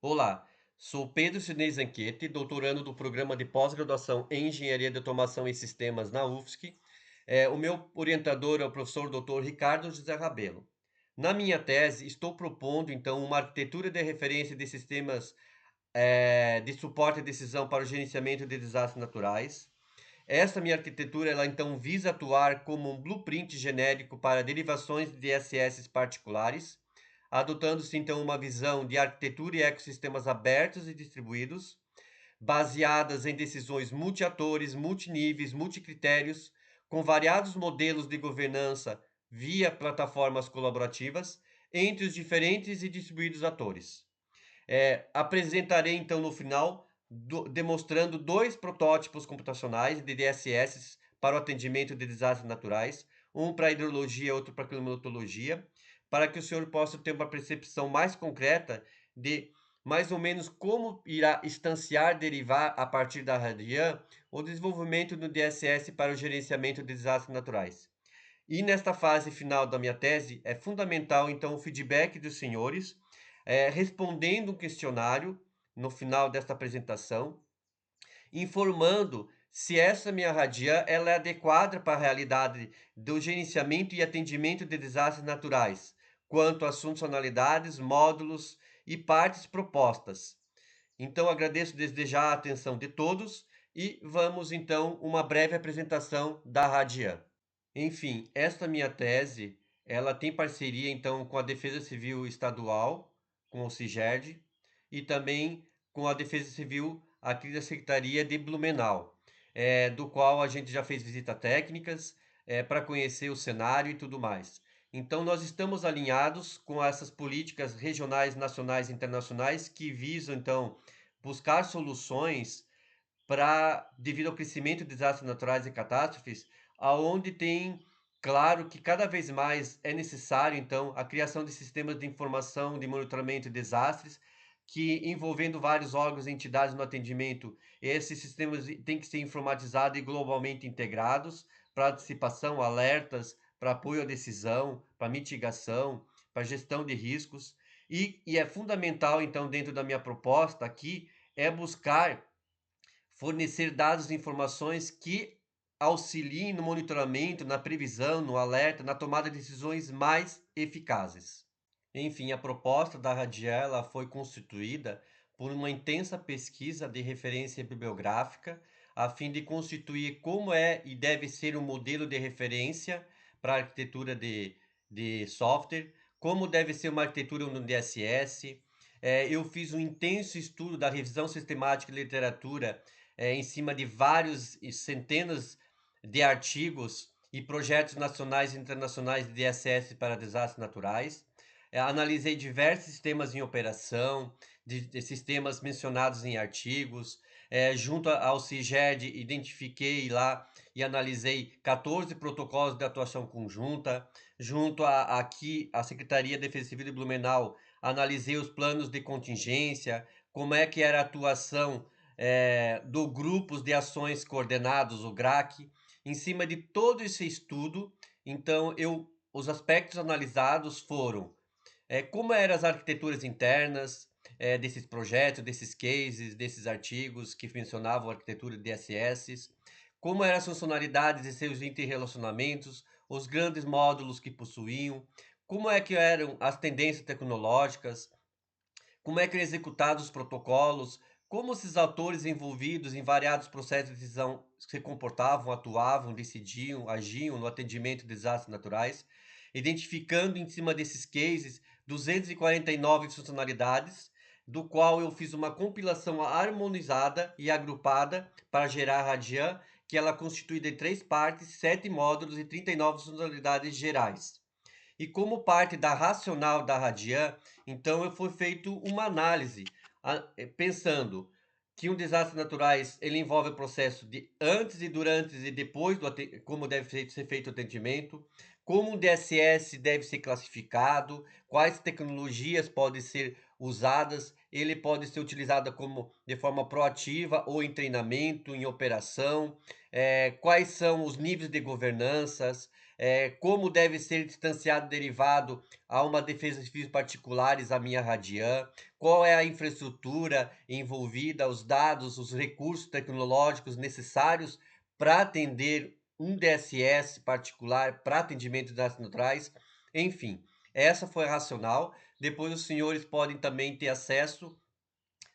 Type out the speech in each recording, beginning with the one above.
Olá, sou Pedro Sidney Zanquete, doutorando do programa de pós-graduação em Engenharia de Automação e Sistemas na UFSC. O meu orientador é o professor Dr. Ricardo José Rabelo. Na minha tese, estou propondo, então, uma arquitetura de referência de sistemas de suporte à decisão para o gerenciamento de desastres naturais. Essa minha arquitetura, ela então visa atuar como um blueprint genérico para derivações de DSS particulares, adotando-se então uma visão de arquitetura e ecossistemas abertos e distribuídos, baseadas em decisões multiatores, multiníveis, multicritérios, com variados modelos de governança via plataformas colaborativas entre os diferentes e distribuídos atores. Apresentarei então no final, demonstrando dois protótipos computacionais de DSS para o atendimento de desastres naturais, um para hidrologia e outro para climatologia, para que o senhor possa ter uma percepção mais concreta de mais ou menos como irá instanciar, derivar a partir da Radian o desenvolvimento do DSS para o gerenciamento de desastres naturais. E nesta fase final da minha tese, é fundamental, então, o feedback dos senhores, respondendo um questionário no final desta apresentação, informando se essa minha radia ela é adequada para a realidade do gerenciamento e atendimento de desastres naturais, quanto às funcionalidades, módulos e partes propostas. Então, agradeço desde já a atenção de todos e vamos, então, uma breve apresentação da Radian. Enfim, esta minha tese, ela tem parceria então com a Defesa Civil Estadual, com o CIGERD, e também com a Defesa Civil aqui da Secretaria de Blumenau, do qual a gente já fez visitas técnicas, para conhecer o cenário e tudo mais. Então, nós estamos alinhados com essas políticas regionais, nacionais e internacionais que visam, então, buscar soluções para devido ao crescimento de desastres naturais e catástrofes, aonde tem claro que cada vez mais é necessário, então, a criação de sistemas de informação de monitoramento de desastres, que envolvendo vários órgãos e entidades no atendimento, esses sistemas têm que ser informatizados e globalmente integrados para antecipação, alertas, para apoio à decisão, para mitigação, para gestão de riscos. E é fundamental, então, dentro da minha proposta aqui, é buscar fornecer dados e informações que auxiliem no monitoramento, na previsão, no alerta, na tomada de decisões mais eficazes. Enfim, a proposta da Radiela foi constituída por uma intensa pesquisa de referência bibliográfica, a fim de constituir como é e deve ser um modelo de referência para a arquitetura de software, como deve ser uma arquitetura no DSS. Eu fiz um intenso estudo da revisão sistemática de literatura em cima de vários e centenas de artigos e projetos nacionais e internacionais de DSS para desastres naturais. Analisei diversos sistemas em operação, de sistemas mencionados em artigos. Junto ao CIGED, identifiquei lá e analisei 14 protocolos de atuação conjunta. Junto aqui, a Secretaria de Defesa Civil de Blumenau, analisei os planos de contingência, como é que era a atuação do Grupos de Ações Coordenados, o GRAC. Em cima de todo esse estudo, então, os aspectos analisados foram como eram as arquiteturas internas desses projetos, desses cases, desses artigos que mencionavam a arquitetura de DSS, como eram as funcionalidades e seus interrelacionamentos, os grandes módulos que possuíam, como é que eram as tendências tecnológicas, como é que eram executados os protocolos, como esses autores envolvidos em variados processos de decisão se comportavam, atuavam, decidiam, agiam no atendimento de desastres naturais, identificando em cima desses cases 249 funcionalidades, do qual eu fiz uma compilação harmonizada e agrupada para gerar a Radian, que ela é constituída de 3 partes, 7 módulos e 39 funcionalidades gerais. E como parte da racional da Radian, então foi feito uma análise, pensando que um desastre naturais ele envolve o processo de antes e durante e depois como deve ser feito o atendimento, como um DSS deve ser classificado, quais tecnologias podem ser usadas, ele pode ser utilizado como de forma proativa ou em treinamento, em operação, quais são os níveis de governanças, como deve ser distanciado derivado a uma defesa de fios particulares, a minha Radian, qual é a infraestrutura envolvida, os dados, os recursos tecnológicos necessários para atender um DSS particular para atendimento de dados naturais, enfim, essa foi a racional. Depois os senhores podem também ter acesso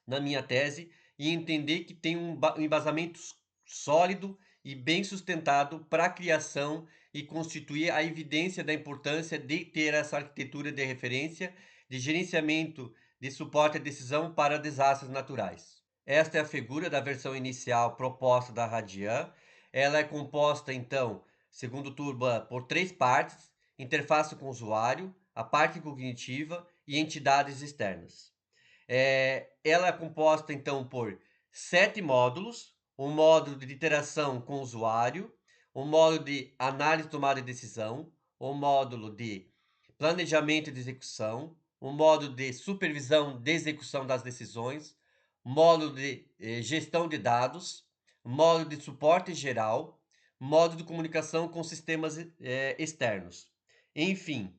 na minha tese e entender que tem um embasamento sólido e bem sustentado para a criação e constituir a evidência da importância de ter essa arquitetura de referência de gerenciamento de suporte à decisão para desastres naturais. Esta é a figura da versão inicial proposta da Radian. Ela é composta, então, segundo Turban, por 3 partes: interface com o usuário, a parte cognitiva e entidades externas. Ela é composta, então, por 7 módulos: um módulo de interação com o usuário, um módulo de análise e tomada de decisão, um módulo de planejamento de execução, um módulo de supervisão de execução das decisões, módulo de gestão de dados, módulo de suporte geral, módulo de comunicação com sistemas externos. Enfim,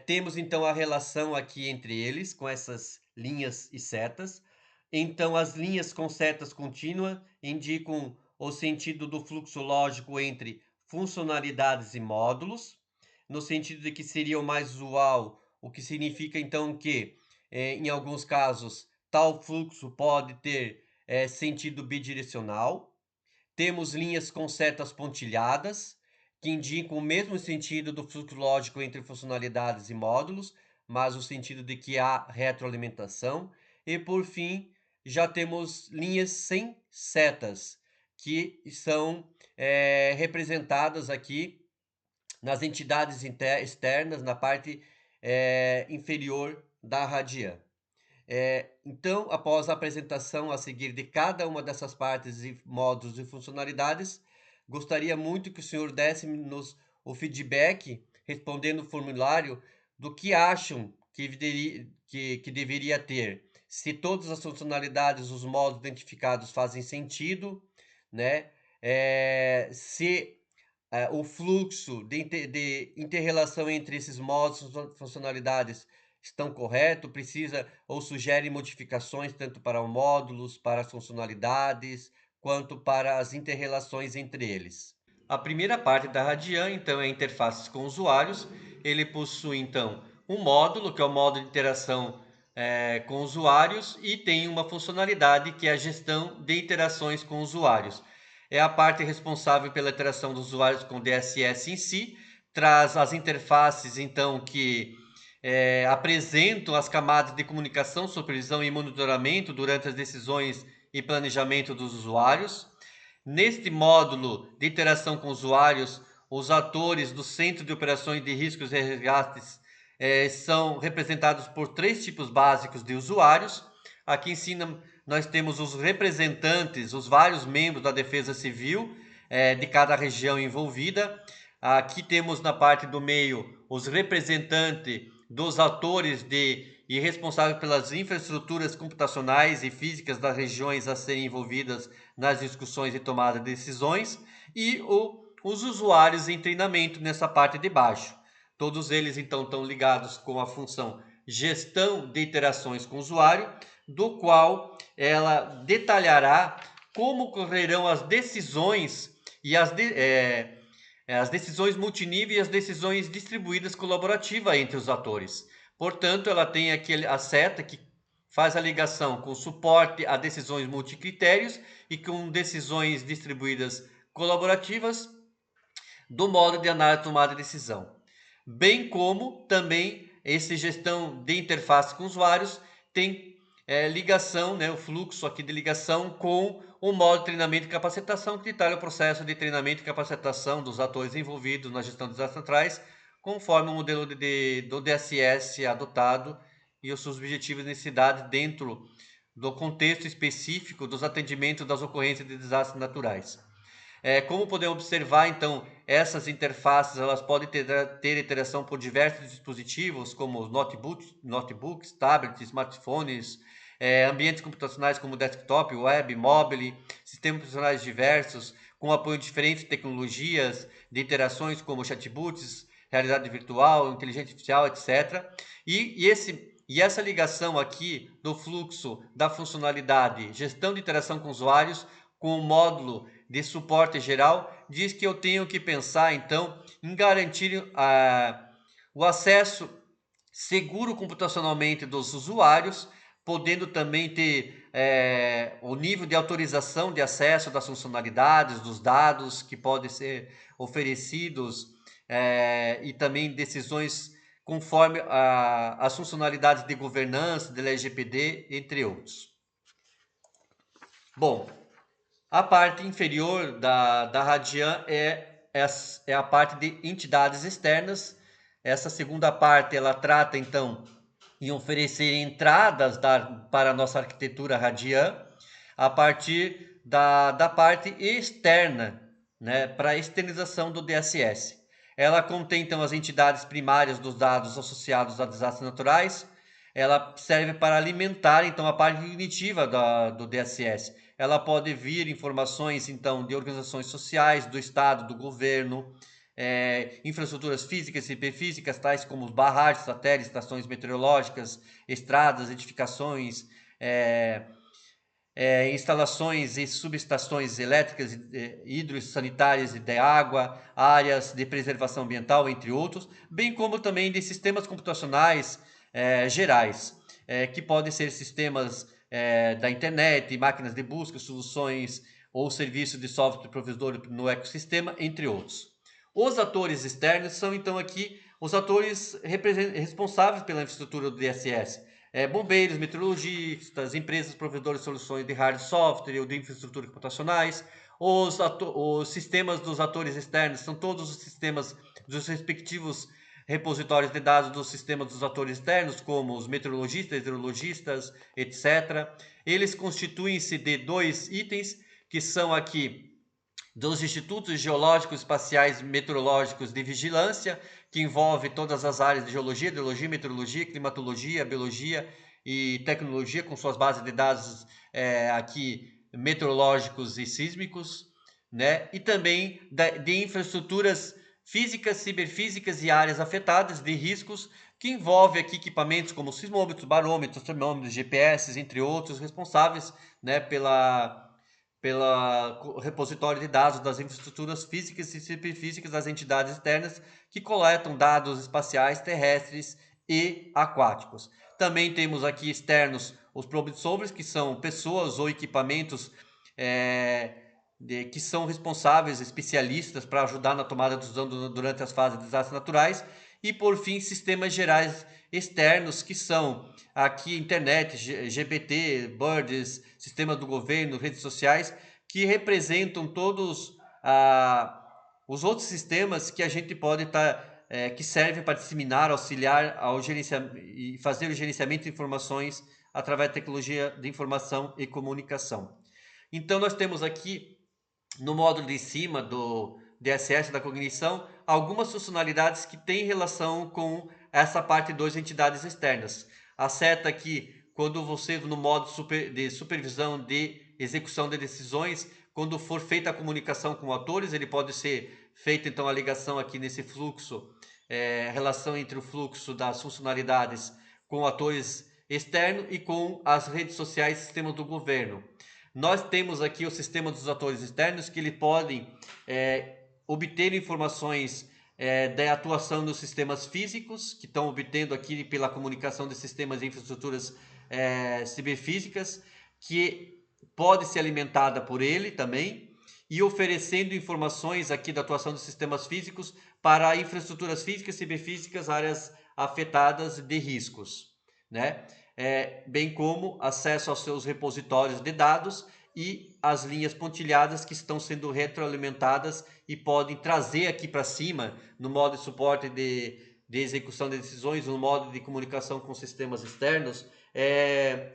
temos então a relação aqui entre eles, com essas linhas e setas. Então, as linhas com setas contínuas indicam o sentido do fluxo lógico entre funcionalidades e módulos, no sentido de que seria o mais usual, o que significa então que, em alguns casos, tal fluxo pode ter sentido bidirecional. Temos linhas com setas pontilhadas, que indicam o mesmo sentido do fluxo lógico entre funcionalidades e módulos, mas o sentido de que há retroalimentação. E, por fim, já temos linhas sem setas, que são representadas aqui nas entidades externas, na parte inferior da Radian. Então, após a apresentação a seguir de cada uma dessas partes e modos e funcionalidades, gostaria muito que o senhor desse-nos o feedback, respondendo o formulário, do que acham que deveria ter. Se todas as funcionalidades, os modos identificados fazem sentido, né? Se o fluxo de inter-relação entre esses modos e funcionalidades estão corretos, precisa ou sugere modificações tanto para os módulos, para as funcionalidades, quanto para as inter-relações entre eles. A primeira parte da Radian, então, é interfaces com usuários. Ele possui, então, um módulo, que é o módulo de interação com usuários, e tem uma funcionalidade que é a gestão de interações com usuários. É a parte responsável pela interação dos usuários com o DSS em si, traz as interfaces, então, que apresentam as camadas de comunicação, supervisão e monitoramento durante as decisões e planejamento dos usuários. Neste módulo de interação com usuários, os atores do Centro de Operações de Riscos e Resgates são representados por 3 tipos básicos de usuários. Aqui em cima nós temos os representantes, os vários membros da Defesa Civil de cada região envolvida. Aqui temos na parte do meio os representantes dos atores e responsáveis pelas infraestruturas computacionais e físicas das regiões a serem envolvidas nas discussões e tomada de decisões, e os usuários em treinamento nessa parte de baixo. Todos eles, então, estão ligados com a função gestão de interações com o usuário, do qual ela detalhará como ocorrerão as decisões e as decisões multinível e as decisões distribuídas colaborativa entre os atores. Portanto, ela tem aqui a seta que faz a ligação com suporte a decisões multicritérios e com decisões distribuídas colaborativas do modo de análise e tomada de decisão. Bem como também essa gestão de interface com usuários tem ligação, o fluxo aqui de ligação com o modo de treinamento e capacitação, que detalha o processo de treinamento e capacitação dos atores envolvidos na gestão dos dados centrais, conforme o modelo do DSS adotado e os seus objetivos e necessidades dentro do contexto específico dos atendimentos das ocorrências de desastres naturais. Como podemos observar, então, essas interfaces elas podem ter interação por diversos dispositivos, como notebooks, tablets, smartphones, ambientes computacionais como desktop, web, mobile, sistemas operacionais diversos, com apoio de diferentes tecnologias de interações como chatbots, realidade virtual, inteligência artificial, etc. E essa ligação aqui do fluxo da funcionalidade gestão de interação com usuários com o módulo de suporte geral diz que eu tenho que pensar então em garantir o acesso seguro computacionalmente dos usuários, podendo também ter o nível de autorização de acesso das funcionalidades, dos dados que podem ser oferecidos e também decisões conforme as funcionalidades de governança, da LGPD, entre outros. Bom, a parte inferior da Radian é a parte de entidades externas. Essa segunda parte ela trata então em oferecer entradas para a nossa arquitetura Radian a partir da parte externa, né, para a externalização do DSS. Ela contém então as entidades primárias dos dados associados a desastres naturais. Ela serve para alimentar então a parte cognitiva do DSS. Ela pode vir informações então de organizações sociais, do Estado, do governo, infraestruturas físicas e ciberfísicas, tais como barragens, satélites, estações meteorológicas, estradas, edificações, instalações e subestações elétricas, hidrossanitárias e de água, áreas de preservação ambiental, entre outros, bem como também de sistemas computacionais gerais, que podem ser sistemas da internet, máquinas de busca, soluções ou serviços de software provedor no ecossistema, entre outros. Os atores externos são então aqui os atores responsáveis pela infraestrutura do DSS, bombeiros, meteorologistas, empresas provedoras de soluções de hardware e software ou de infraestrutura computacionais. Os sistemas dos atores externos são todos os sistemas dos respectivos repositórios de dados dos sistemas dos atores externos, como os meteorologistas, hidrologistas, etc. Eles constituem-se de dois itens, que são aqui dos Institutos Geológicos, Espaciais, Meteorológicos de Vigilância, que envolve todas as áreas de geologia, hidrologia, meteorologia, climatologia, biologia e tecnologia, com suas bases de dados aqui meteorológicos e sísmicos, né? E também de infraestruturas físicas, ciberfísicas e áreas afetadas de riscos, que envolve aqui equipamentos como sismômetros, barômetros, termômetros, GPS, entre outros, responsáveis, né, pela repositório de dados das infraestruturas físicas e ciberfísicas das entidades externas que coletam dados espaciais, terrestres e aquáticos. Também temos aqui externos os problem solvers, que são pessoas ou equipamentos que são responsáveis, especialistas, para ajudar na tomada de decisão durante as fases de desastres naturais. E, por fim, sistemas gerais externos, que são aqui internet, GPT, birds, sistemas do governo, redes sociais, que representam todos os outros sistemas que a gente pode estar, que servem para disseminar, auxiliar ao gerenciamento e fazer o gerenciamento de informações através da tecnologia de informação e comunicação. Então, nós temos aqui no módulo de cima do DSS da cognição algumas funcionalidades que têm relação com essa parte 2 entidades externas. A seta aqui, quando você no modo de supervisão de execução de decisões, quando for feita a comunicação com atores, ele pode ser feita então a ligação aqui nesse fluxo, relação entre o fluxo das funcionalidades com atores externos e com as redes sociais e sistemas do governo. Nós temos aqui o sistema dos atores externos, que eles podem obter informações da atuação dos sistemas físicos, que estão obtendo aqui pela comunicação de sistemas e infraestruturas ciberfísicas, que pode ser alimentada por ele também, e oferecendo informações aqui da atuação dos sistemas físicos para infraestruturas físicas, ciberfísicas, áreas afetadas de riscos, né? Bem como acesso aos seus repositórios de dados e as linhas pontilhadas que estão sendo retroalimentadas e podem trazer aqui para cima, no modo de suporte de execução de decisões, no modo de comunicação com sistemas externos,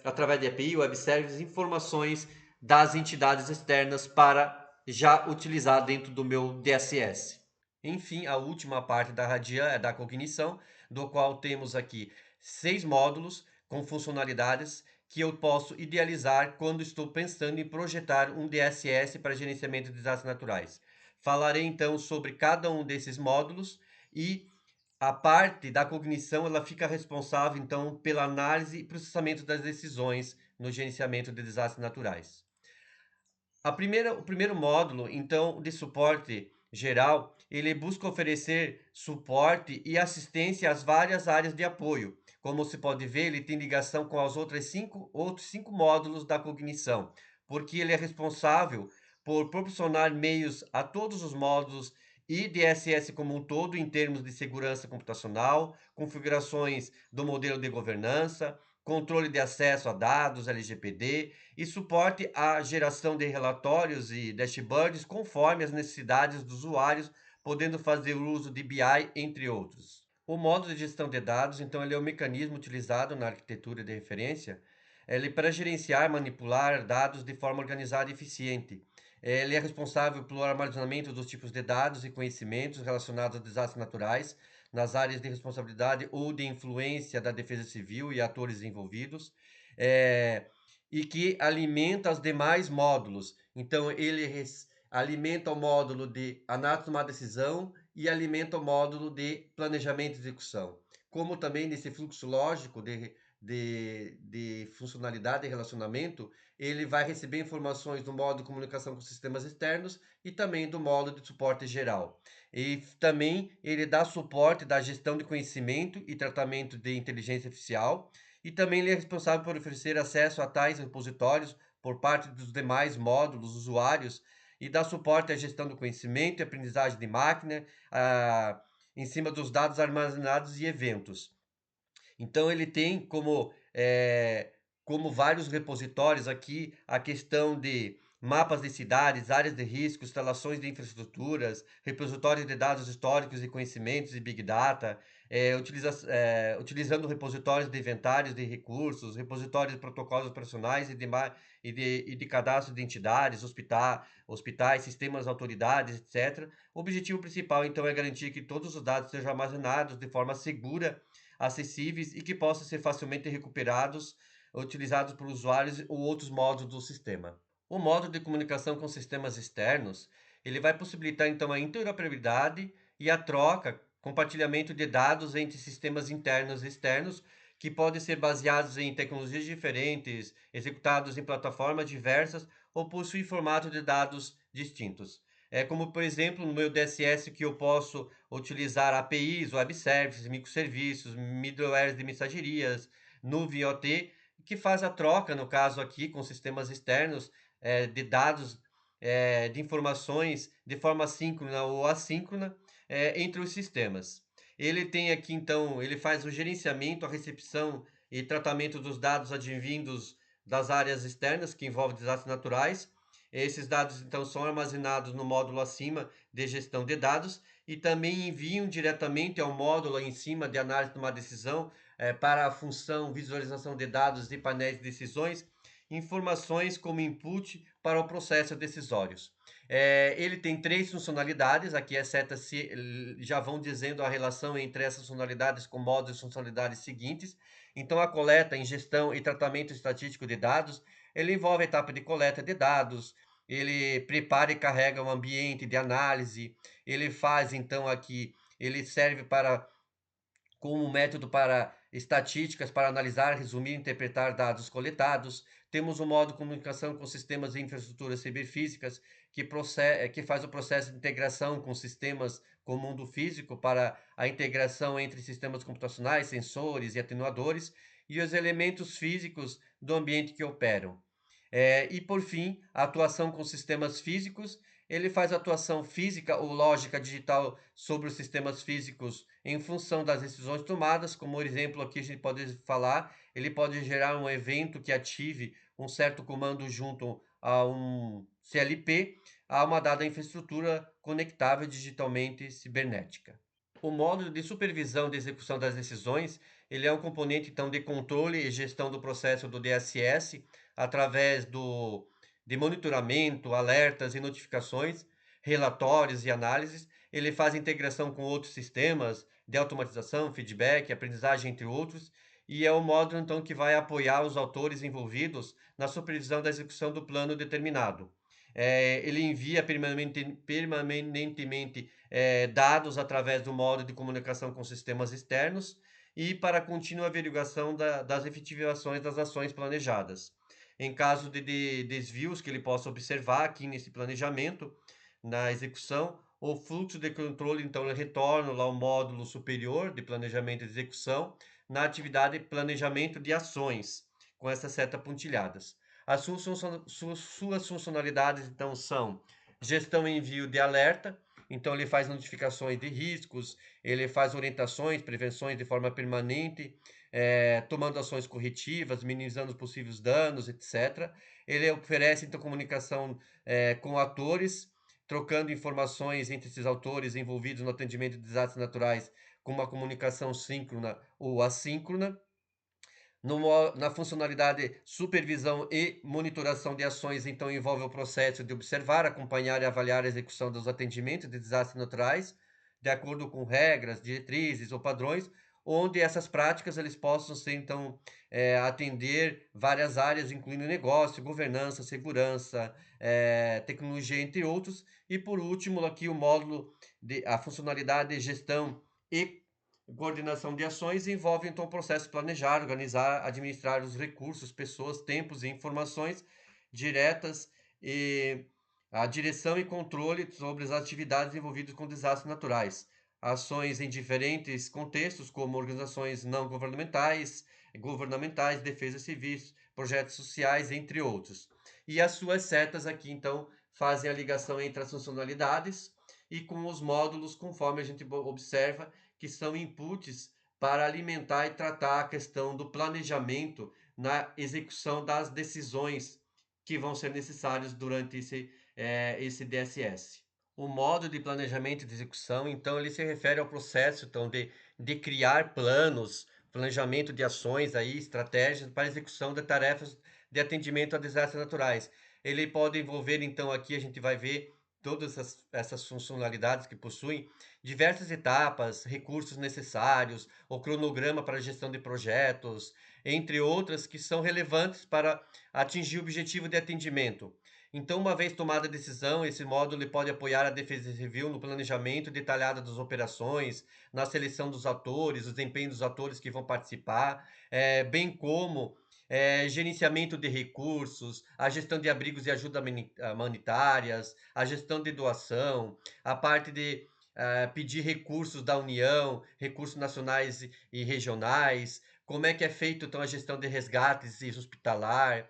através de API, web services, informações das entidades externas para já utilizar dentro do meu DSS. Enfim, a última parte da Radian é da cognição, do qual temos aqui 6 módulos com funcionalidades que eu posso idealizar quando estou pensando em projetar um DSS para gerenciamento de desastres naturais. Falarei então sobre cada um desses módulos e a parte da cognição ela fica responsável então pela análise e processamento das decisões no gerenciamento de desastres naturais. O primeiro módulo, então, de suporte geral, ele busca oferecer suporte e assistência às várias áreas de apoio. Como se pode ver, ele tem ligação com os outros cinco módulos da cognição, porque ele é responsável por proporcionar meios a todos os módulos e DSS como um todo em termos de segurança computacional, configurações do modelo de governança, controle de acesso a dados LGPD e suporte à geração de relatórios e dashboards conforme as necessidades dos usuários, podendo fazer uso de BI, entre outros. O módulo de gestão de dados, então, ele é um mecanismo utilizado na arquitetura de referência para gerenciar e manipular dados de forma organizada e eficiente. Ele é responsável pelo armazenamento dos tipos de dados e conhecimentos relacionados a desastres naturais, nas áreas de responsabilidade ou de influência da Defesa Civil e atores envolvidos, é, e que alimenta os demais módulos. Então, alimenta o módulo de análise de uma decisão e alimenta o módulo de planejamento e execução. Como também nesse fluxo lógico de funcionalidade e relacionamento, ele vai receber informações do módulo de comunicação com sistemas externos e também do módulo de suporte geral. E também ele dá suporte da gestão de conhecimento e tratamento de inteligência artificial, e também ele é responsável por oferecer acesso a tais repositórios por parte dos demais módulos usuários e dá suporte à gestão do conhecimento e aprendizagem de máquina em cima dos dados armazenados e eventos. Então ele tem como vários repositórios aqui a questão de mapas de cidades, áreas de risco, instalações de infraestruturas, repositórios de dados históricos e conhecimentos e Big Data, utilizando repositórios de inventários de recursos, repositórios de protocolos operacionais e de cadastro de entidades, hospitais, sistemas, autoridades, etc. O objetivo principal, então, é garantir que todos os dados sejam armazenados de forma segura, acessíveis e que possam ser facilmente recuperados, utilizados por usuários ou outros modos do sistema. O modo de comunicação com sistemas externos, ele vai possibilitar então a interoperabilidade e a troca, compartilhamento de dados entre sistemas internos e externos, que podem ser baseados em tecnologias diferentes, executados em plataformas diversas ou possuem formato de dados distintos. É como, por exemplo, no meu DSS que eu posso utilizar APIs, web services, microserviços, middlewares de mensagerias, nuvem OT, que faz a troca, no caso aqui, com sistemas externos, de dados, de informações de forma síncrona ou assíncrona entre os sistemas. Ele tem aqui, então, ele faz o gerenciamento, a recepção e tratamento dos dados advindos das áreas externas que envolvem desastres naturais. Esses dados, então, são armazenados no módulo acima de gestão de dados e também enviam diretamente ao módulo em cima de análise de uma decisão para a função visualização de dados e painéis de decisões, informações como input para o processo decisórios. Ele tem três funcionalidades, aqui as setas já vão dizendo a relação entre essas funcionalidades com módulos e funcionalidades seguintes. Então, a coleta, ingestão e tratamento estatístico de dados, ele envolve a etapa de coleta de dados, ele prepara e carrega um ambiente de análise, ele faz então aqui, ele serve como método para estatísticas para analisar, resumir e interpretar dados coletados. Temos o modo de comunicação com sistemas e infraestruturas ciberfísicas, que faz o processo de integração com sistemas com o mundo físico para a integração entre sistemas computacionais, sensores e atenuadores e os elementos físicos do ambiente que operam. E, por fim, a atuação com sistemas físicos. Ele faz atuação física ou lógica digital sobre os sistemas físicos em função das decisões tomadas. Como exemplo, aqui a gente pode falar, ele pode gerar um evento que ative um certo comando junto a um CLP, a uma dada infraestrutura conectável digitalmente cibernética. O módulo de supervisão de execução das decisões, ele é um componente então de controle e gestão do processo do DSS através de monitoramento, alertas e notificações, relatórios e análises. Ele faz integração com outros sistemas de automatização, feedback, aprendizagem, entre outros. e é o módulo então que vai apoiar os autores envolvidos na supervisão da execução do plano determinado. Ele envia permanentemente dados através do módulo de comunicação com sistemas externos e para a contínua averiguação das efetivações das ações planejadas. Em caso de desvios que ele possa observar aqui nesse planejamento, na execução, o fluxo de controle, então, ele retorna lá ao módulo superior de planejamento e execução, na atividade planejamento de ações, com essas setas pontilhadas. As suas funcionalidades, então, são gestão e envio de alerta, então ele faz notificações de riscos, ele faz orientações, prevenções de forma permanente, tomando ações corretivas, minimizando os possíveis danos, etc. Ele oferece, então, comunicação com atores, trocando informações entre esses autores envolvidos no atendimento de desastres naturais com uma comunicação síncrona ou assíncrona. Na funcionalidade supervisão e monitoração de ações, então envolve o processo de observar, acompanhar e avaliar a execução dos atendimentos de desastres naturais, de acordo com regras, diretrizes ou padrões, onde essas práticas eles possam ser, então, atender várias áreas, incluindo negócio, governança, segurança, tecnologia, entre outros. E por último, aqui o módulo a funcionalidade de gestão e coordenação de ações envolve, então, o processo de planejar, organizar, administrar os recursos, pessoas, tempos e informações diretas e a direção e controle sobre as atividades envolvidas com desastres naturais. Ações em diferentes contextos, como organizações não governamentais, governamentais, defesa civis, projetos sociais, entre outros. E as suas setas aqui, então, fazem a ligação entre as funcionalidades e com os módulos, conforme a gente observa, que são inputs para alimentar e tratar a questão do planejamento na execução das decisões que vão ser necessárias durante esse DSS. O modo de planejamento e de execução, então, ele se refere ao processo então, de criar planos, planejamento de ações, aí, estratégias para execução de tarefas de atendimento a desastres naturais. Ele pode envolver, então, aqui a gente vai ver todas essas funcionalidades que possuem diversas etapas, recursos necessários, o cronograma para a gestão de projetos, entre outras que são relevantes para atingir o objetivo de atendimento. Então, uma vez tomada a decisão, esse módulo pode apoiar a Defesa Civil no planejamento detalhado das operações, na seleção dos atores, o desempenho dos atores que vão participar, bem como gerenciamento de recursos, a gestão de abrigos e ajuda humanitárias, a gestão de doação, a parte de pedir recursos da União, recursos nacionais e regionais, como é que é feito então a gestão de resgates e hospitalar,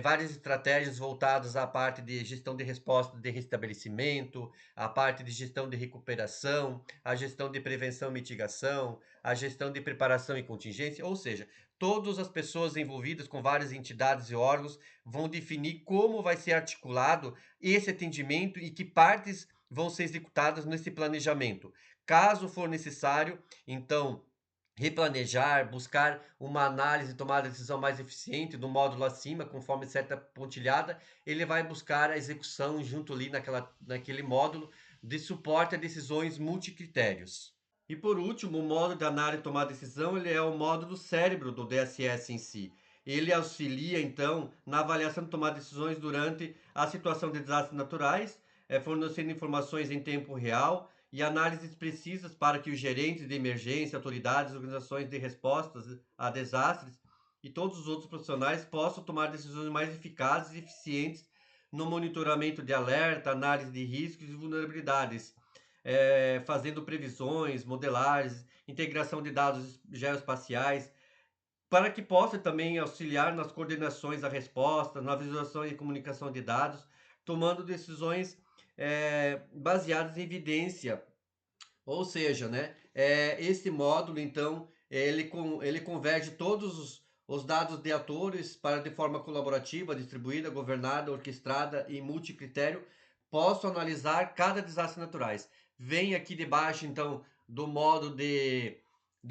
várias estratégias voltadas à parte de gestão de resposta de restabelecimento, a parte de gestão de recuperação, a gestão de prevenção e mitigação, a gestão de preparação e contingência, ou seja, todas as pessoas envolvidas com várias entidades e órgãos vão definir como vai ser articulado esse atendimento e que partes vão ser executadas nesse planejamento. Caso for necessário, então, replanejar, buscar uma análise e tomar a decisão mais eficiente do módulo acima, conforme certa pontilhada, ele vai buscar a execução junto ali naquele módulo de suporte a decisões multicritérios. E por último, o módulo de análise e tomar decisão, ele é o módulo cérebro do DSS em si. Ele auxilia, então, na avaliação de tomar decisões durante a situação de desastres naturais, fornecendo informações em tempo real e análises precisas para que os gerentes de emergência, autoridades, organizações de respostas a desastres e todos os outros profissionais possam tomar decisões mais eficazes e eficientes no monitoramento de alerta, análise de riscos e vulnerabilidades, fazendo previsões, modelagens, integração de dados geoespaciais, para que possa também auxiliar nas coordenações da resposta, na visualização e comunicação de dados, tomando decisões baseadas em evidência. Ou seja, né, esse módulo, então, ele converge todos os dados de atores para, de forma colaborativa, distribuída, governada, orquestrada e multicritério, possam analisar cada desastre naturais. Vem aqui debaixo, então, do modo de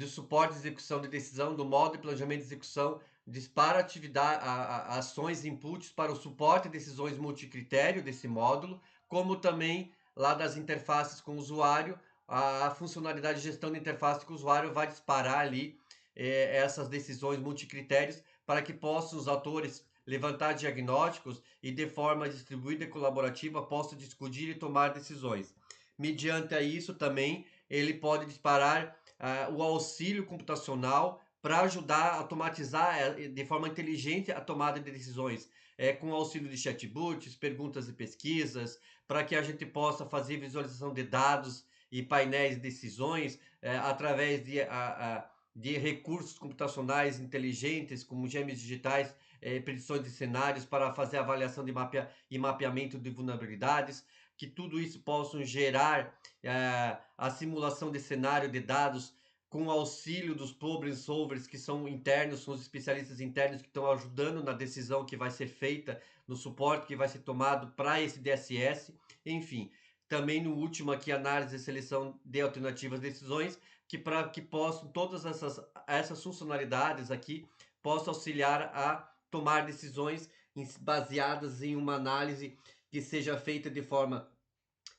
suporte de execução de decisão, do modo de planejamento de execução, dispara atividade, ações e inputs para o suporte de decisões multicritério desse módulo, como também lá das interfaces com o usuário, a funcionalidade de gestão de interface com o usuário vai disparar ali essas decisões multicritérios para que possam os atores levantar diagnósticos e de forma distribuída e colaborativa possam discutir e tomar decisões. Mediante a isso também ele pode disparar o auxílio computacional para ajudar a automatizar de forma inteligente a tomada de decisões, com o auxílio de chatbots, perguntas e pesquisas, para que a gente possa fazer visualização de dados e painéis de decisões através de recursos computacionais inteligentes, como gêmeos digitais, predições de cenários para fazer avaliação de mapeamento de vulnerabilidades, que tudo isso possa gerar a simulação de cenário de dados com o auxílio dos problem solvers que são internos, são os especialistas internos que estão ajudando na decisão que vai ser feita, no suporte que vai ser tomado para esse DSS, enfim. Também no último aqui, análise e seleção de alternativas de decisões, que para que possam todas essas funcionalidades aqui possam auxiliar a tomar decisões baseadas em uma análise que seja feita de forma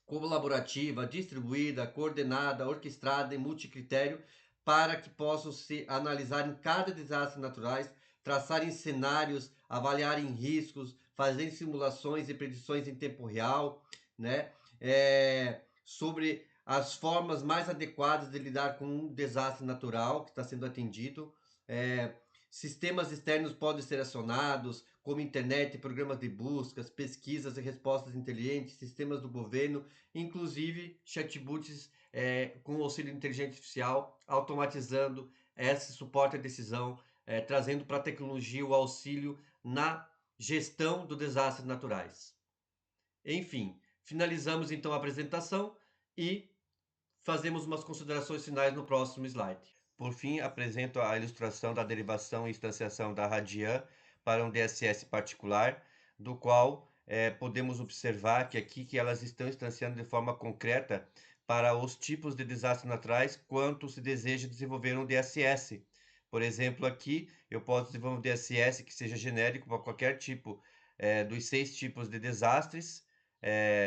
colaborativa, distribuída, coordenada, orquestrada e multicritério, para que possam se analisar em cada desastre naturais, traçarem cenários, avaliarem riscos, fazerem simulações e predições em tempo real, né? Sobre as formas mais adequadas de lidar com um desastre natural que está sendo atendido. Sistemas externos podem ser acionados, como internet, programas de buscas, pesquisas e respostas inteligentes, sistemas do governo, inclusive chatbots com auxílio de inteligência artificial, automatizando esse suporte à decisão, trazendo para a tecnologia o auxílio na gestão dos desastres naturais. Enfim, finalizamos então a apresentação e fazemos umas considerações finais no próximo slide. Por fim, apresento a ilustração da derivação e instanciação da Radian para um DSS particular, do qual podemos observar que aqui que elas estão instanciando de forma concreta para os tipos de desastres naturais quanto se deseja desenvolver um DSS. Por exemplo, aqui eu posso desenvolver um DSS que seja genérico para qualquer tipo dos 6 tipos de desastres,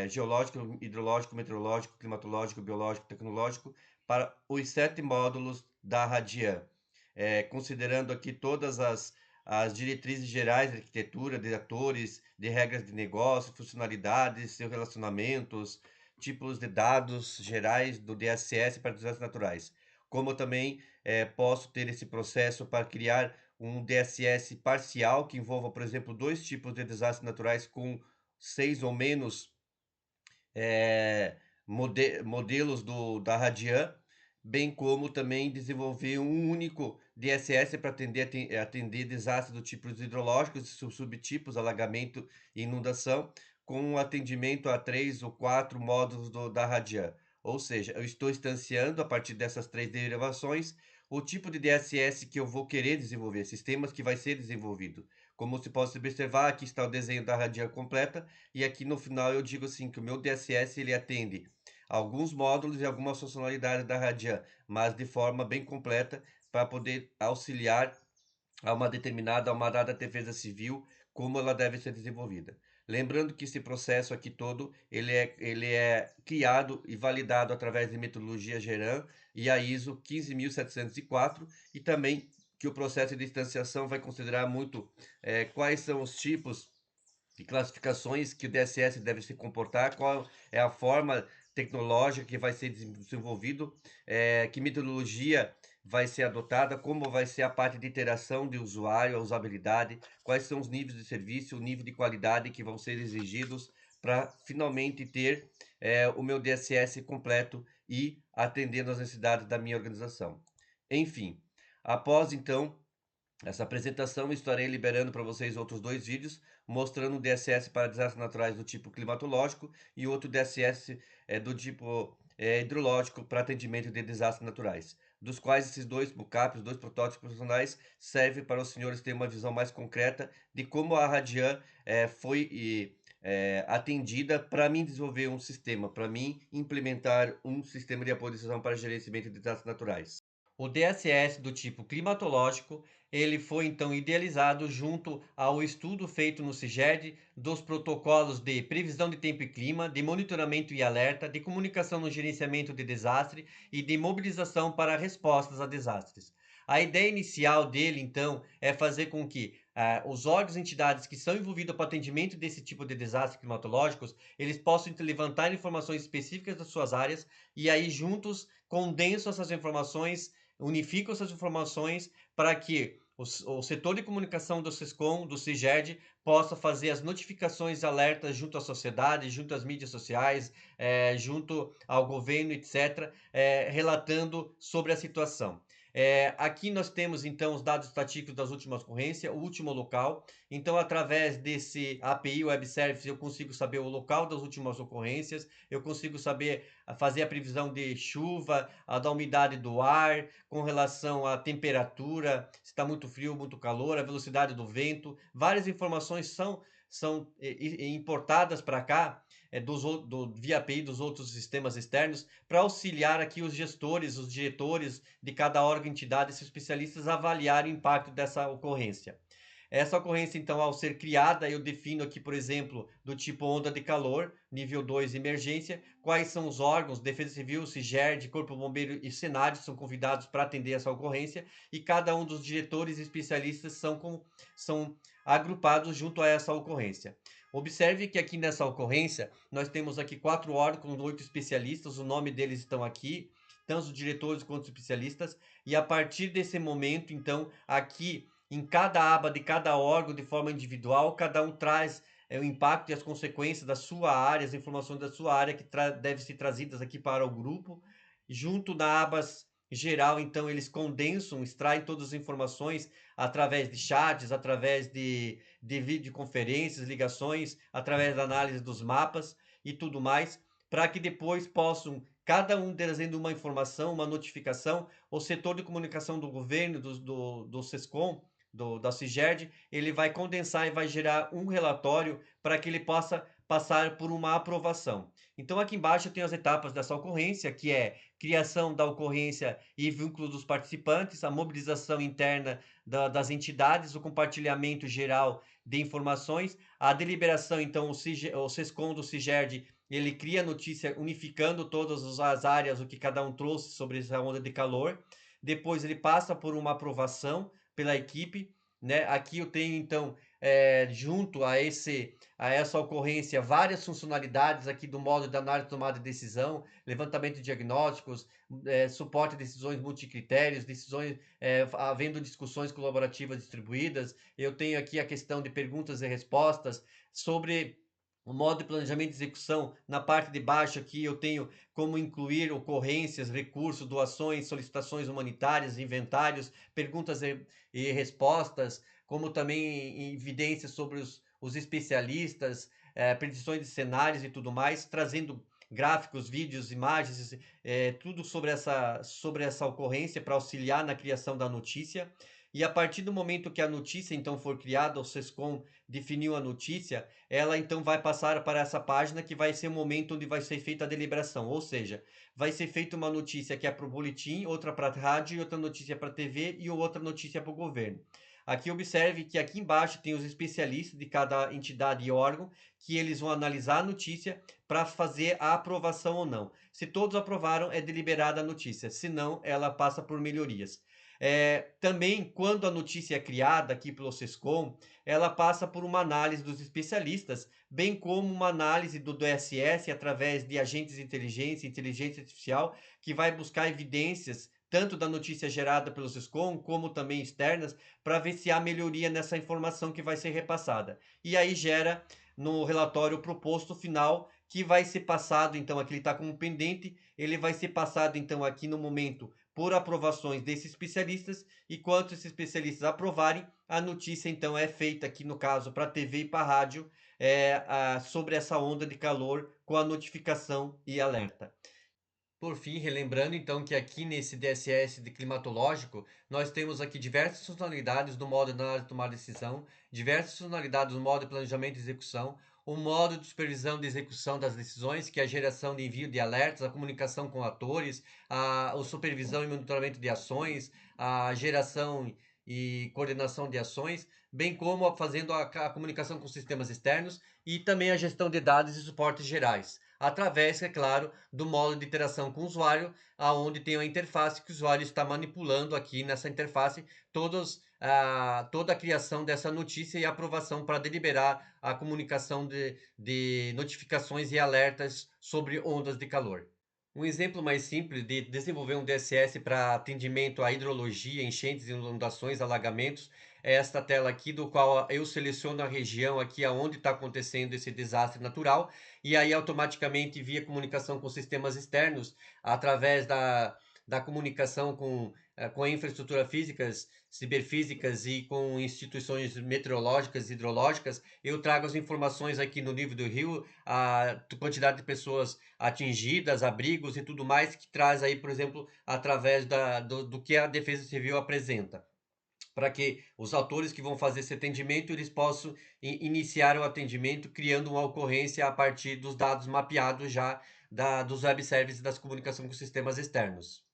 geológico, hidrológico, meteorológico, climatológico, biológico, tecnológico, para os 7 módulos da Radian, considerando aqui todas as diretrizes gerais de arquitetura, de atores, de regras de negócio, funcionalidades, seus relacionamentos, tipos de dados gerais do DSS para desastres naturais. Como também posso ter esse processo para criar um DSS parcial que envolva, por exemplo, 2 tipos de desastres naturais com 6 ou menos modelos da Radian, bem como também desenvolver um único DSS para atender desastres do tipo hidrológicos, subtipos, alagamento e inundação, com um atendimento a 3 ou 4 módulos da Radian. Ou seja, eu estou instanciando a partir dessas 3 derivações o tipo de DSS que eu vou querer desenvolver, sistemas que vai ser desenvolvido. Como se pode observar, aqui está o desenho da Radian completa, e aqui no final eu digo assim que o meu DSS ele atende alguns módulos e algumas funcionalidades da Radian, mas de forma bem completa para poder auxiliar a uma dada defesa civil, como ela deve ser desenvolvida. Lembrando que esse processo aqui todo, ele é criado e validado através de metodologia GERAN e a ISO 15704 e também que o processo de instanciação vai considerar muito quais são os tipos e classificações que o DSS deve se comportar, qual é a forma tecnológica que vai ser desenvolvido, que metodologia vai ser adotada, como vai ser a parte de interação de usuário, a usabilidade, quais são os níveis de serviço, o nível de qualidade que vão ser exigidos para finalmente ter o meu DSS completo e atendendo às necessidades da minha organização. Enfim, após então essa apresentação, estarei liberando para vocês outros 2 vídeos, mostrando um DSS para desastres naturais do tipo climatológico e outro DSS do tipo hidrológico para atendimento de desastres naturais, dos quais esses 2 mockups, 2 protótipos profissionais, servem para os senhores terem uma visão mais concreta de como a Radian foi atendida para mim desenvolver um sistema, para mim implementar um sistema de apoio de decisão para gerenciamento de desastres naturais. O DSS do tipo climatológico, ele foi então idealizado junto ao estudo feito no CIGED dos protocolos de previsão de tempo e clima, de monitoramento e alerta, de comunicação no gerenciamento de desastre e de mobilização para respostas a desastres. A ideia inicial dele, então, é fazer com que os órgãos e entidades que são envolvidos para o atendimento desse tipo de desastres climatológicos, eles possam levantar informações específicas das suas áreas e aí juntos condensam essas informações, unificam essas informações para que o setor de comunicação do SESCOM, do CIGERD, possa fazer as notificações e alertas junto à sociedade, junto às mídias sociais, junto ao governo, etc., relatando sobre a situação. Aqui nós temos então os dados estatísticos das últimas ocorrências, o último local. Então, através desse API Web Service, eu consigo saber o local das últimas ocorrências, eu consigo saber fazer a previsão de chuva, da umidade do ar, com relação à temperatura, se está muito frio, muito calor, a velocidade do vento. Várias informações são importadas para cá via API dos outros sistemas externos para auxiliar aqui os gestores, os diretores de cada órgão, entidade, esses especialistas a avaliar o impacto dessa ocorrência. Essa ocorrência, então, ao ser criada, eu defino aqui, por exemplo, do tipo onda de calor, nível 2, emergência, quais são os órgãos, Defesa Civil, CIGERD, Corpo Bombeiro e Senad são convidados para atender essa ocorrência e cada um dos diretores e especialistas são agrupados junto a essa ocorrência. Observe que aqui nessa ocorrência, nós temos aqui 4 órgãos com 8 especialistas, o nome deles estão aqui, tanto os diretores quanto os especialistas, e a partir desse momento, então, aqui em cada aba de cada órgão, de forma individual, cada um traz o impacto e as consequências da sua área, as informações da sua área que devem ser trazidas aqui para o grupo. Junto na aba geral, então, eles condensam, extraem todas as informações através de chats, através de videoconferências, ligações, através da análise dos mapas e tudo mais, para que depois possam, cada um trazendo uma informação, uma notificação, o setor de comunicação do governo, do SESCOM, da CIGERD, ele vai condensar e vai gerar um relatório para que ele possa passar por uma aprovação. Então, aqui embaixo eu tenho as etapas dessa ocorrência, que é criação da ocorrência e vínculo dos participantes, a mobilização interna das entidades, o compartilhamento geral de informações, a deliberação, então, o SESCOM do CIGERD, ele cria a notícia unificando todas as áreas, o que cada um trouxe sobre essa onda de calor. Depois ele passa por uma aprovação pela equipe, né? Aqui eu tenho, então, junto a essa ocorrência, várias funcionalidades aqui do modo de análise de tomada de decisão, levantamento de diagnósticos, suporte a decisões multicritérios, decisões, havendo discussões colaborativas distribuídas. Eu tenho aqui a questão de perguntas e respostas sobre o modo de planejamento e execução. Na parte de baixo aqui eu tenho como incluir ocorrências, recursos, doações, solicitações humanitárias, inventários, perguntas e respostas, como também evidências sobre os especialistas, predições de cenários e tudo mais, trazendo gráficos, vídeos, imagens, tudo sobre essa ocorrência para auxiliar na criação da notícia. E a partir do momento que a notícia então for criada, o SESCOM definiu a notícia, ela então vai passar para essa página que vai ser o momento onde vai ser feita a deliberação, ou seja, vai ser feita uma notícia que é para o boletim, outra para a rádio, e outra notícia para a TV e outra notícia para o governo. Aqui observe que aqui embaixo tem os especialistas de cada entidade e órgão, que eles vão analisar a notícia para fazer a aprovação ou não. Se todos aprovaram, é deliberada a notícia, se não, ela passa por melhorias. Também, quando a notícia é criada aqui pelo SESCOM, ela passa por uma análise dos especialistas, bem como uma análise do DSS através de agentes de inteligência artificial, que vai buscar evidências tanto da notícia gerada pelo SESCOM, como também externas, para ver se há melhoria nessa informação que vai ser repassada. E aí gera no relatório proposto final, que vai ser passado, então aqui ele está como pendente, ele vai ser passado então aqui no momento por aprovações desses especialistas, e quando esses especialistas aprovarem, a notícia então é feita aqui no caso para a TV e para a rádio, sobre essa onda de calor com a notificação e alerta. Por fim, relembrando então que aqui nesse DSS de climatológico, nós temos aqui diversas funcionalidades do modo de análise de tomar decisão, diversas funcionalidades do modo de planejamento e execução, o modo de supervisão de execução das decisões, que é a geração de envio de alertas, a comunicação com atores, a supervisão e monitoramento de ações, a geração e coordenação de ações, bem como fazendo a comunicação com sistemas externos e também a gestão de dados e suportes gerais. através, é claro, do modo de interação com o usuário, aonde tem a interface que o usuário está manipulando aqui nessa interface toda a criação dessa notícia e aprovação para deliberar a comunicação de notificações e alertas sobre ondas de calor. Um exemplo mais simples de desenvolver um DSS para atendimento à hidrologia, enchentes, inundações, alagamentos, é esta tela aqui, do qual eu seleciono a região aqui aonde está acontecendo esse desastre natural, e aí automaticamente via comunicação com sistemas externos, através da comunicação com a infraestrutura físicas, ciberfísicas e com instituições meteorológicas e hidrológicas, eu trago as informações aqui no nível do rio, a quantidade de pessoas atingidas, abrigos e tudo mais, que traz aí, por exemplo, através do que a Defesa Civil apresenta, para que os autores que vão fazer esse atendimento, eles possam iniciar o atendimento criando uma ocorrência a partir dos dados mapeados já dos web services das comunicações com sistemas externos.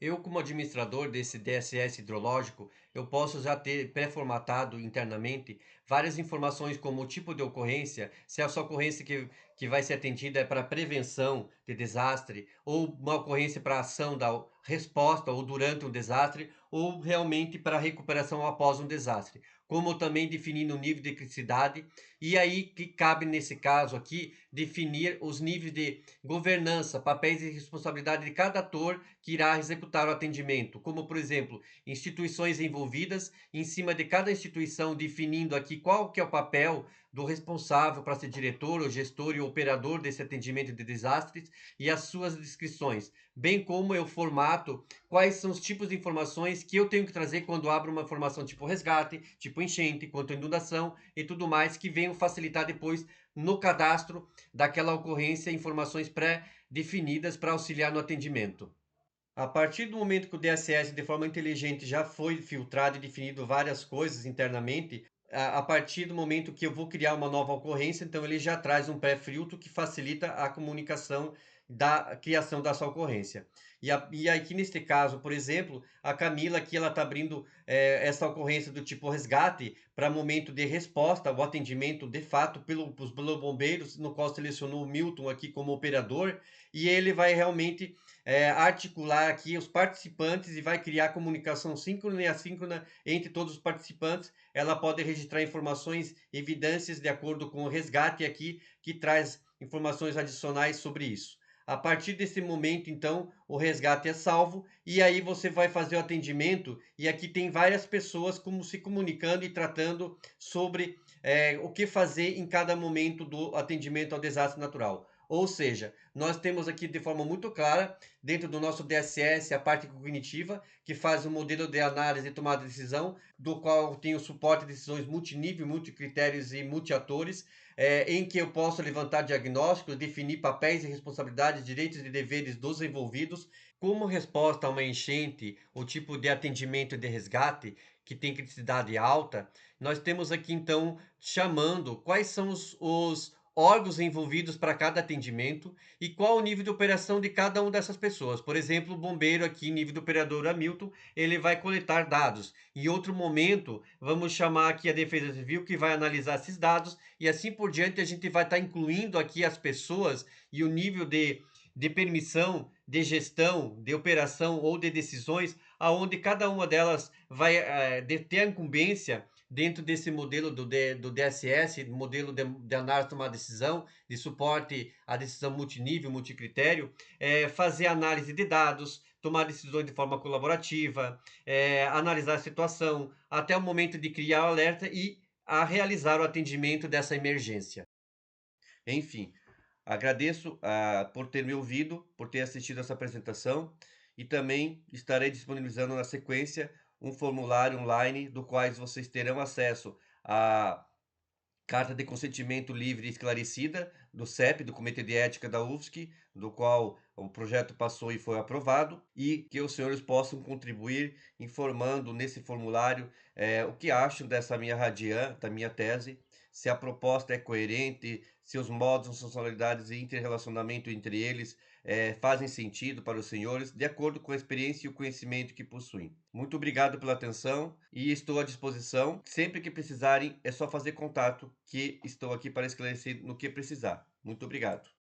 Eu, como administrador desse DSS hidrológico, eu posso já ter pré-formatado internamente várias informações como o tipo de ocorrência, se essa ocorrência que vai ser atendida é para prevenção de desastre, ou uma ocorrência para ação da resposta ou durante um desastre, ou realmente para recuperação após um desastre. Como também definindo o nível de criticidade, e aí que cabe nesse caso aqui definir os níveis de governança, papéis e responsabilidade de cada ator que irá executar o atendimento, como, por exemplo, instituições envolvidas, em cima de cada instituição definindo aqui qual que é o papel do responsável para ser diretor, ou gestor e operador desse atendimento de desastres e as suas descrições, bem como eu formato quais são os tipos de informações que eu tenho que trazer quando abro uma informação tipo resgate, tipo enchente, quanto inundação e tudo mais, que venham facilitar depois no cadastro daquela ocorrência informações pré-definidas para auxiliar no atendimento. A partir do momento que o DSS, de forma inteligente, já foi filtrado e definido várias coisas internamente, a partir do momento que eu vou criar uma nova ocorrência, então ele já traz um pré-filtro que facilita a comunicação da criação dessa ocorrência. E aqui neste caso, por exemplo, a Camila aqui ela está abrindo essa ocorrência do tipo resgate para momento de resposta, o atendimento de fato pelos bombeiros, no qual selecionou o Milton aqui como operador, e ele vai realmente articular aqui os participantes e vai criar comunicação síncrona e assíncrona entre todos os participantes. Ela pode registrar informações, evidências de acordo com o resgate aqui, que traz informações adicionais sobre isso. A partir desse momento, então, o resgate é salvo e aí você vai fazer o atendimento e aqui tem várias pessoas como se comunicando e tratando sobre o que fazer em cada momento do atendimento ao desastre natural. Ou seja, nós temos aqui de forma muito clara, dentro do nosso DSS, a parte cognitiva, que faz um modelo de análise e tomada de decisão, do qual tem o suporte de decisões multinível, multicritérios e multiatores, em que eu posso levantar diagnósticos, definir papéis e responsabilidades, direitos e deveres dos envolvidos, como resposta a uma enchente, o tipo de atendimento de resgate, que tem criticidade alta, nós temos aqui então chamando quais são os órgãos envolvidos para cada atendimento e qual o nível de operação de cada uma dessas pessoas. Por exemplo, o bombeiro aqui, nível de operador Hamilton, ele vai coletar dados. Em outro momento, vamos chamar aqui a Defesa Civil, que vai analisar esses dados e assim por diante a gente vai estar incluindo aqui as pessoas e o nível de permissão, de gestão, de operação ou de decisões, aonde cada uma delas vai ter a incumbência dentro desse modelo do DSS, modelo de análise de tomar decisão, de suporte à decisão multinível, multicritério, fazer análise de dados, tomar decisões de forma colaborativa, analisar a situação, até o momento de criar o alerta e a realizar o atendimento dessa emergência. Enfim, agradeço por ter me ouvido, por ter assistido essa apresentação e também estarei disponibilizando na sequência um formulário online do qual vocês terão acesso à carta de consentimento livre e esclarecida do CEP, do Comitê de Ética da UFSC, do qual o projeto passou e foi aprovado, e que os senhores possam contribuir informando nesse formulário o que acham dessa minha radian, da minha tese, se a proposta é coerente, se os modos, funcionalidades e interrelacionamento entre eles fazem sentido para os senhores, de acordo com a experiência e o conhecimento que possuem. Muito obrigado pela atenção e estou à disposição. Sempre que precisarem, é só fazer contato, que estou aqui para esclarecer no que precisar. Muito obrigado.